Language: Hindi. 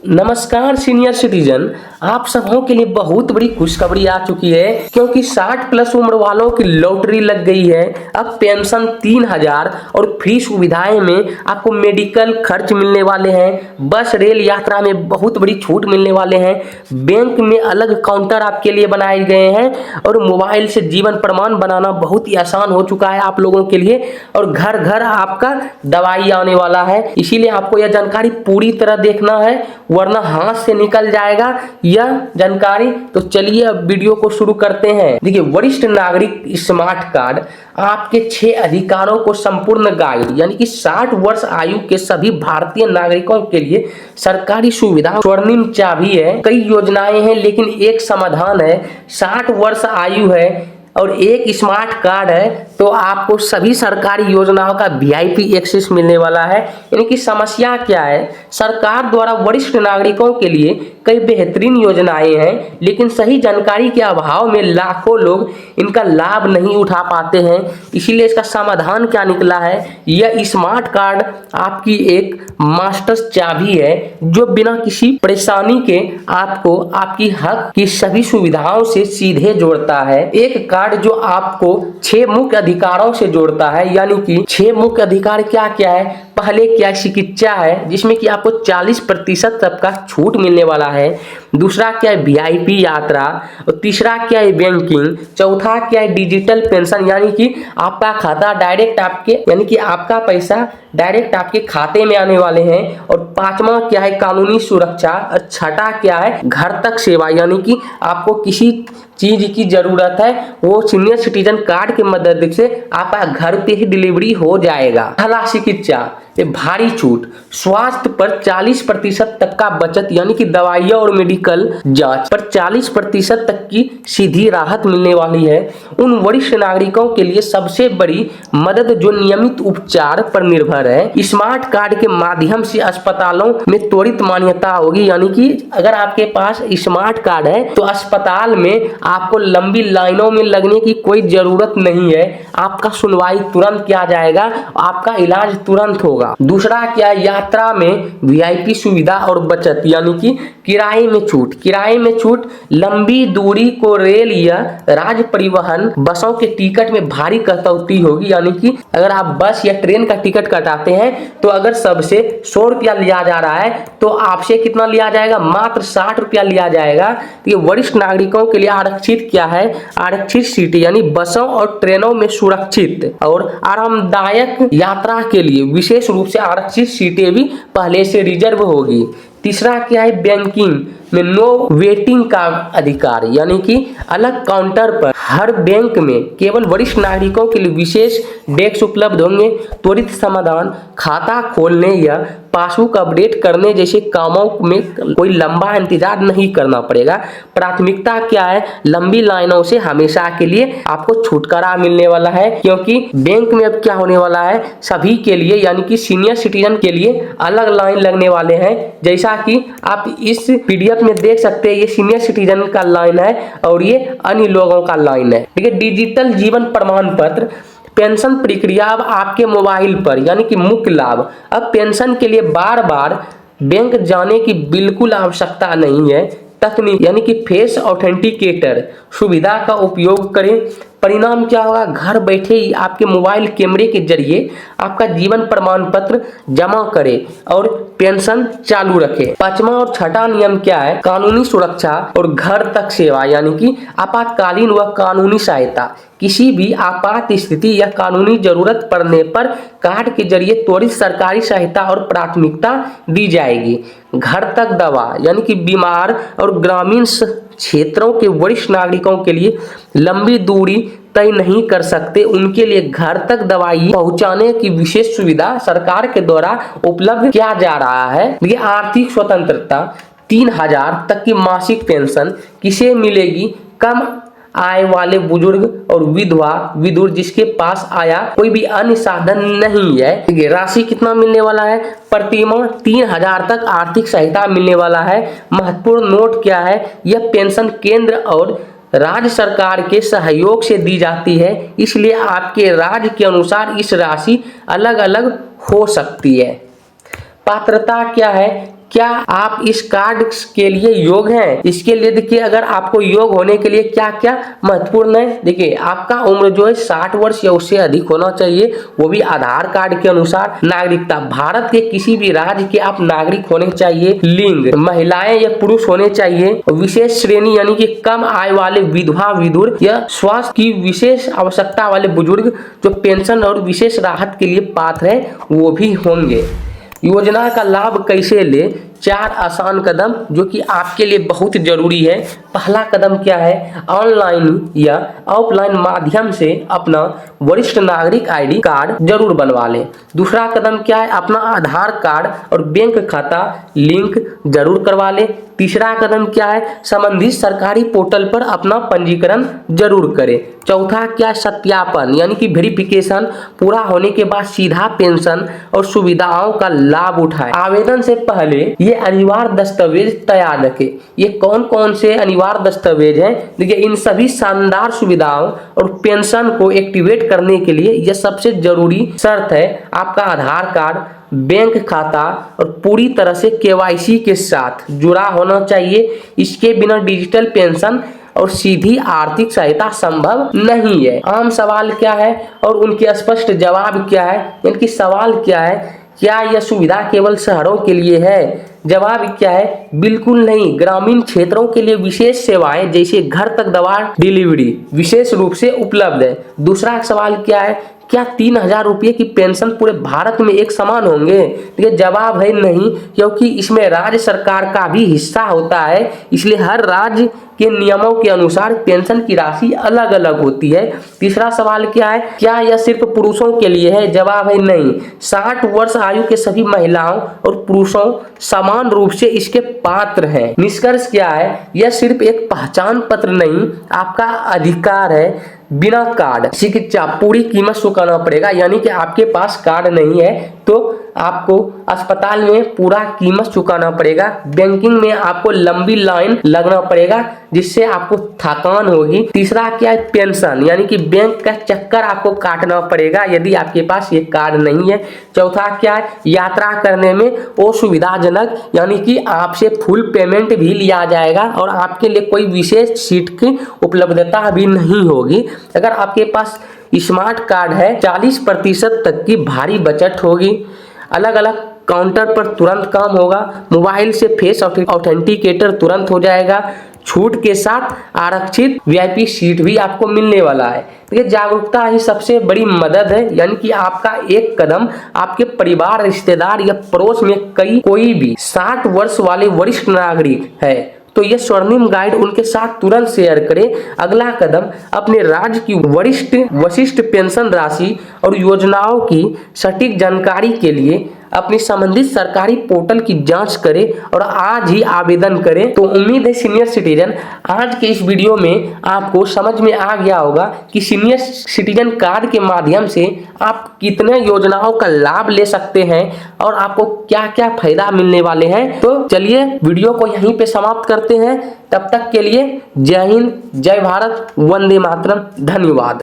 नमस्कार सीनियर सिटीजन, आप सबों के लिए बहुत बड़ी खुशखबरी आ चुकी है क्योंकि 60 प्लस उम्र वालों की लॉटरी लग गई है। अब पेंशन 3000 और फ्री सुविधाएं में आपको मेडिकल खर्च मिलने वाले हैं। बस रेल यात्रा में बहुत बड़ी छूट मिलने वाले हैं। बैंक में अलग काउंटर आपके लिए बनाए गए हैं और मोबाइल से जीवन प्रमाण बनाना बहुत ही आसान हो चुका है आप लोगों के लिए। और घर घर आपका दवाई आने वाला है, इसीलिए आपको यह जानकारी पूरी तरह देखना है वरना हाथ से निकल जाएगा यह जानकारी। तो चलिए अब वीडियो को शुरू करते हैं। देखिए, वरिष्ठ नागरिक स्मार्ट कार्ड आपके 6 अधिकारों को संपूर्ण गाइड यानी कि 60 वर्ष आयु के सभी भारतीय नागरिकों के लिए सरकारी सुविधा स्वर्णिम चाबी है। कई योजनाएं हैं लेकिन एक समाधान है। 60 वर्ष आयु है और एक स्मार्ट कार्ड है तो आपको सभी सरकारी योजनाओं का वीआईपी एक्सेस मिलने वाला है। इनकी समस्या क्या है? सरकार द्वारा वरिष्ठ नागरिकों के लिए कई बेहतरीन योजनाएं हैं लेकिन सही जानकारी के अभाव में लाखों लोग इनका लाभ नहीं उठा पाते हैं। इसीलिए इसका समाधान क्या निकला है? यह स्मार्ट कार्ड आपकी एक मास्टर चाबी है जो बिना किसी परेशानी के आपको आपकी हक की सभी सुविधाओं से सीधे जोड़ता है। एक कार्ड जो आपको 6 मुख्य अधिकारों से जोड़ता है, यानी कि 6 मुख्य अधिकार क्या क्या है? पहले क्या चिकित्सा है जिसमें कि आपको 40% तक का छूट मिलने वाला है। दूसरा क्या है? वीआईपी यात्रा। और तीसरा क्या है? बैंकिंग। चौथा क्या है? डिजिटल पेंशन, यानी कि आपका खाता डायरेक्ट आपके यानी कि आपका पैसा डायरेक्ट आपके खाते में आने वाले हैं। और पांचवा क्या है? कानूनी सुरक्षा। और छठा क्या है? घर तक सेवा, यानी कि आपको किसी चीज की जरूरत है वो सीनियर सिटीजन कार्ड की मदद से आपका घर पे ही डिलीवरी हो जाएगा। पहला चिकित्सा, ये भारी छूट। स्वास्थ्य पर 40% तक का बचत, यानी कि दवाइयाँ और मेडिकल जांच पर 40% तक की सीधी राहत मिलने वाली है। उन वरिष्ठ नागरिकों के लिए सबसे बड़ी मदद जो नियमित उपचार पर निर्भर है। स्मार्ट कार्ड के माध्यम से अस्पतालों में त्वरित मान्यता होगी, यानी कि अगर आपके पास स्मार्ट कार्ड है तो अस्पताल में आपको लंबी लाइनों में लगने की कोई जरूरत नहीं है। आपका सुनवाई तुरंत किया जाएगा, आपका इलाज तुरंत होगा। दूसरा क्या? यात्रा में वीआईपी सुविधा और बचत, यानी कि किराए में छूट। किराए में छूट लंबी दूरी को रेल या राज्य परिवहन बसों के टिकट में भारी कटौती होगी, यानी कि अगर आप बस या ट्रेन का टिकट कटाते हैं तो अगर सबसे 100 रुपया लिया जा रहा है तो आपसे कितना लिया जाएगा? मात्र 60 रुपया लिया जाएगा। तो ये वरिष्ठ नागरिकों के लिए आरक्षित क्या है? आरक्षित सीटें, यानी बसों और ट्रेनों में सुरक्षित और आरामदायक यात्रा के लिए विशेष रूप से आरक्षित सीटें भी पहले से रिजर्व होगी। तीसरा क्या है? बैंकिंग में नो वेटिंग का अधिकार, यानी कि अलग काउंटर पर हर बैंक में केवल वरिष्ठ नागरिकों के लिए विशेष डेस्क उपलब्ध होंगे। त्वरित समाधान, खाता खोलने या पासबुक अपडेट करने जैसे कामों में कोई लंबा इंतजार नहीं करना पड़ेगा। प्राथमिकता क्या है? लंबी लाइनों से हमेशा के लिए आपको छुटकारा मिलने वाला है क्योंकि बैंक में अब क्या होने वाला है? सभी के लिए यानी कि सीनियर सिटीजन के लिए अलग लाइन लगने वाले हैं। जैसा कि आप इस पीडीएफ में देख सकते हैं, ये सीनियर सिटीजन का लाइन है और ये अन्य लोगों का लाइन है। ठीक है, डिजिटल जीवन प्रमाण पत्र। पेंशन प्रक्रिया अब आपके मोबाइल पर, यानी कि मुख्य लाभ। अब पेंशन के लिए बार बार बैंक जाने की बिल्कुल आवश्यकता नहीं है। तकनीक यानी कि फेस ऑथेंटिकेटर सुविधा का उपयोग करें। परिणाम क्या होगा? घर बैठे ही आपके मोबाइल कैमरे के जरिए आपका जीवन प्रमाण पत्र जमा करें और पेंशन चालू रखें। पांचवा और छठा नियम क्या है? कानूनी सुरक्षा और घर तक सेवा, यानी कि आपातकालीन व कानूनी सहायता। किसी भी आपात स्थिति या कानूनी जरूरत पड़ने पर कार्ड के जरिए त्वरित सरकारी सहायता और प्राथमिकता दी जाएगी। घर तक दवा, यानी कि बीमार और ग्रामीण क्षेत्रों के वरिष्ठ नागरिकों के लिए लंबी दूरी तय नहीं कर सकते, उनके लिए घर तक दवाई पहुंचाने की विशेष सुविधा सरकार के द्वारा उपलब्ध किया जा रहा है। ये आर्थिक स्वतंत्रता, 3000 तक की मासिक पेंशन किसे मिलेगी? कम आय वाले बुजुर्ग और विधवा विधुर जिसके पास आया कोई भी अन्य साधन नहीं है। ठीक है, राशि कितना मिलने वाला है? प्रतिमाह 3000 तक आर्थिक सहायता मिलने वाला है। महत्वपूर्ण नोट क्या है? यह पेंशन केंद्र और राज्य सरकार के सहयोग से दी जाती है, इसलिए आपके राज्य के अनुसार इस राशि अलग अलग हो सकती है। पात्रता क्या है? क्या आप इस कार्ड के लिए योग्य हैं? इसके लिए देखिए, अगर आपको योग्य होने के लिए क्या क्या महत्वपूर्ण है, देखिए आपका उम्र जो है 60 वर्ष या उससे अधिक होना चाहिए, वो भी आधार कार्ड के अनुसार। नागरिकता, भारत के किसी भी राज्य के आप नागरिक होने चाहिए। लिंग, महिलाएं या पुरुष होने चाहिए। विशेष श्रेणी यानी कि कम आय वाले विधवा विधुर या स्वास्थ्य की विशेष आवश्यकता वाले बुजुर्ग जो पेंशन और विशेष राहत के लिए पात्र है वो भी होंगे। योजना का लाभ कैसे ले? 4 आसान कदम जो कि आपके लिए बहुत जरूरी है। पहला कदम क्या है? ऑनलाइन या ऑफलाइन माध्यम से अपना वरिष्ठ नागरिक आईडी कार्ड जरूर बनवा लें। दूसरा कदम क्या है? अपना आधार कार्ड और बैंक खाता लिंक जरूर करवा लें। तीसरा कदम क्या है? संबंधित सरकारी पोर्टल पर अपना पंजीकरण जरूर करें। चौथा क्या? सत्यापन यानी कि वेरिफिकेशन पूरा होने के बाद सीधा पेंशन और सुविधाओं का लाभ उठाएं। आवेदन से पहले ये अनिवार्य दस्तावेज तैयार रखें। ये कौन कौन से अनिवार्य दस्तावेज हैं? देखिए, इन सभी शानदार सुविधाओं और पेंशन को एक्टिवेट करने के लिए यह सबसे जरूरी शर्त है आपका आधार कार्ड, बैंक खाता और पूरी तरह से केवाईसी के साथ जुड़ा होना चाहिए। इसके बिना डिजिटल पेंशन और सीधी आर्थिक सहायता संभव नहीं है। आम सवाल क्या है और उनके स्पष्ट जवाब क्या है? इनकी सवाल क्या है? क्या यह सुविधा केवल शहरों के लिए है? जवाब क्या है? बिल्कुल नहीं। ग्रामीण क्षेत्रों के लिए विशेष सेवाएं जैसे घर तक दवा डिलीवरी विशेष रूप से उपलब्ध है। दूसरा सवाल क्या है? क्या 3,000 रुपये की पेंशन पूरे भारत में एक समान होंगे? ये जवाब है नहीं, क्योंकि इसमें राज्य सरकार का भी हिस्सा होता है, इसलिए हर राज्य के नियमों के अनुसार पेंशन की राशि अलग अलग होती है। तीसरा सवाल क्या है? क्या यह सिर्फ पुरुषों के लिए है? जवाब है नहीं। 60 वर्ष आयु के सभी महिलाओं और पुरुषों समान रूप से इसके पात्र हैं। निष्कर्ष क्या है? यह सिर्फ एक पहचान पत्र नहीं, आपका अधिकार है। बिना कार्ड चिकित्सा पूरी कीमत चुकाना पड़ेगा, यानी कि आपके पास कार्ड नहीं है तो आपको अस्पताल में पूरा कीमत चुकाना पड़ेगा। बैंकिंग में आपको लंबी लाइन लगना पड़ेगा जिससे आपको थकान होगी। तीसरा क्या है? पेंशन यानी कि बैंक का चक्कर आपको काटना पड़ेगा यदि आपके पास ये कार्ड नहीं है। चौथा क्या है? यात्रा करने में असुविधाजनक यानी कि आपसे फुल पेमेंट भी लिया जाएगा और आपके लिए कोई विशेष सीट की उपलब्धता भी नहीं होगी। अगर आपके पास स्मार्ट कार्ड है 40% तक की भारी बचत होगी। अलग अलग काउंटर पर तुरंत काम होगा। मोबाइल से फेस ऑथेंटिकेटर तुरंत हो जाएगा। छूट के साथ आरक्षित वीआईपी सीट भी आपको मिलने वाला है। तो ये जागरूकता ही सबसे बड़ी मदद है, यानी कि आपका एक कदम आपके परिवार, रिश्तेदार या पड़ोस में कोई भी 60 वर्ष वाले वरिष्ठ नागरिक है तो यह स्वर्णिम गाइड उनके साथ तुरंत शेयर करें। अगला कदम, अपने राज्य की वरिष्ठ पेंशन राशि और योजनाओं की सटीक जानकारी के लिए अपनी संबंधित सरकारी पोर्टल की जांच करें और आज ही आवेदन करें। तो उम्मीद है सीनियर सिटीजन आज के इस वीडियो में आपको समझ में आ गया होगा कि सीनियर सिटीजन कार्ड के माध्यम से आप कितने योजनाओं का लाभ ले सकते हैं और आपको क्या क्या फायदा मिलने वाले हैं। तो चलिए वीडियो को यहीं पे समाप्त करते हैं। तब तक के लिए जय हिंद, जय भारत, वंदे मातरम, धन्यवाद।